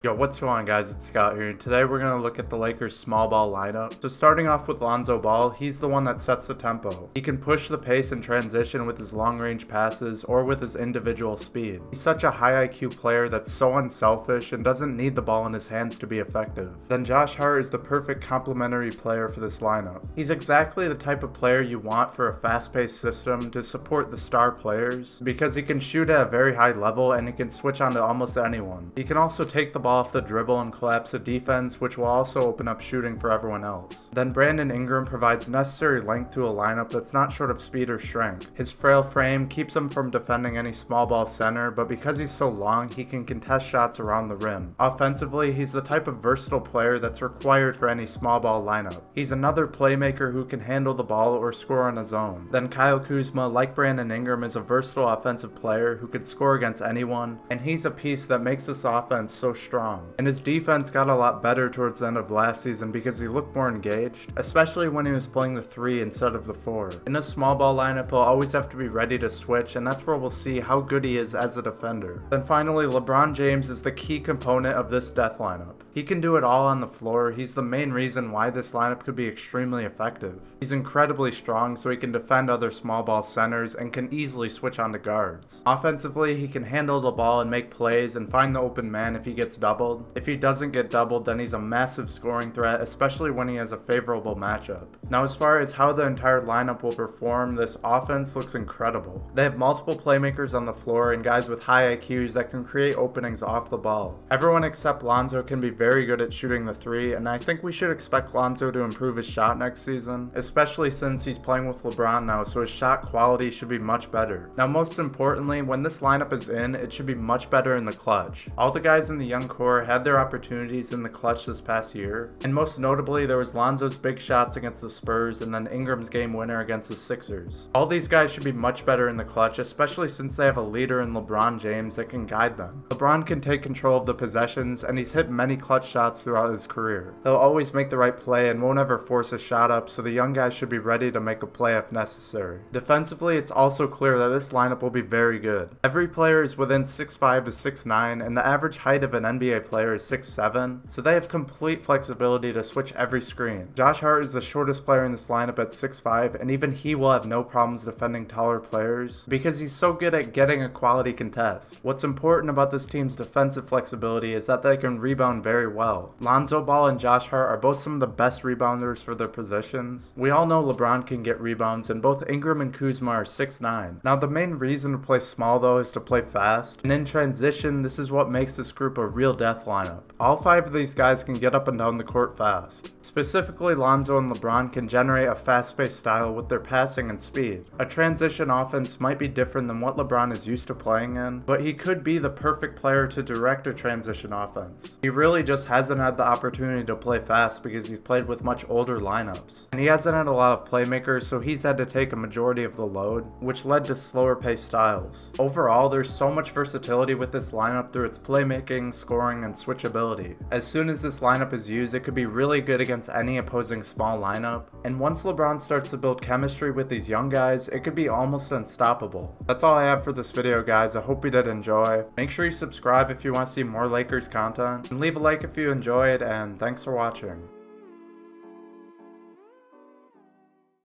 Yo, what's going on, guys? It's Scott here, and today we're going to look at the Lakers' small ball lineup. So starting off with Lonzo Ball, he's the one that sets the tempo. He can push the pace and transition with his long-range passes or with his individual speed. He's such a high IQ player that's so unselfish and doesn't need the ball in his hands to be effective. Then Josh Hart is the perfect complementary player for this lineup. He's exactly the type of player you want for a fast-paced system to support the star players because he can shoot at a very high level and he can switch on to almost anyone. He can also take the ball off the dribble and collapse the defense, which will also open up shooting for everyone else. Then Brandon Ingram provides necessary length to a lineup that's not short of speed or strength. His frail frame keeps him from defending any small ball center, but because he's so long, he can contest shots around the rim. Offensively, he's the type of versatile player that's required for any small ball lineup. He's another playmaker who can handle the ball or score on his own. Then Kyle Kuzma, like Brandon Ingram, is a versatile offensive player who can score against anyone, and he's a piece that makes this offense so strong. And his defense got a lot better towards the end of last season because he looked more engaged, especially when he was playing the 3 instead of the 4. In a small ball lineup, he'll always have to be ready to switch, and that's where we'll see how good he is as a defender. Then finally, Lebron James is the key component of this death lineup. He can do it all on the floor. He's the main reason why this lineup could be extremely effective. He's incredibly strong, so he can defend other small ball centers and can easily switch onto guards. Offensively, he can handle the ball and make plays and find the open man if he gets doubled. If he doesn't get doubled, then he's a massive scoring threat, especially when he has a favorable matchup. Now, as far as how the entire lineup will perform, this offense looks incredible. They have multiple playmakers on the floor and guys with high IQs that can create openings off the ball. Everyone except Lonzo can be very good at shooting the 3, and I think we should expect Lonzo to improve his shot next season, especially since he's playing with LeBron now, so his shot quality should be much better. Now, most importantly, when this lineup is in, it should be much better in the clutch. All the guys in the young core had their opportunities in the clutch this past year, and most notably there was Lonzo's big shots against the Spurs and then Ingram's game winner against the Sixers. All these guys should be much better in the clutch, especially since they have a leader in LeBron James that can guide them. LeBron can take control of the possessions, and he's hit many clutch shots throughout his career. He'll always make the right play and won't ever force a shot up, so the young guys should be ready to make a play if necessary. Defensively, it's also clear that this lineup will be very good. Every player is within 6'5 to 6'9, and the average height of an NBA player is 6'7, so they have complete flexibility to switch every screen. Josh Hart is the shortest player in this lineup at 6'5, and even he will have no problems defending taller players because he's so good at getting a quality contest. What's important about this team's defensive flexibility is that they can rebound very well. Lonzo Ball and Josh Hart are both some of the best rebounders for their positions. We all know LeBron can get rebounds, and both Ingram and Kuzma are 6'9. Now, the main reason to play small though is to play fast, and in transition, this is what makes this group a real death lineup. All 5 of these guys can get up and down the court fast. Specifically, Lonzo and LeBron can generate a fast-paced style with their passing and speed. A transition offense might be different than what LeBron is used to playing in, but he could be the perfect player to direct a transition offense. He really just hasn't had the opportunity to play fast because he's played with much older lineups. And he hasn't had a lot of playmakers, so he's had to take a majority of the load, which led to slower paced styles. Overall, there's so much versatility with this lineup through its playmaking, scoring, and switchability. As soon as this lineup is used, it could be really good against any opposing small lineup, and once LeBron starts to build chemistry with these young guys, it could be almost unstoppable. That's all I have for this video, guys. I hope you did enjoy. Make sure you subscribe if you want to see more Lakers content, and leave a like if you enjoyed, and thanks for watching.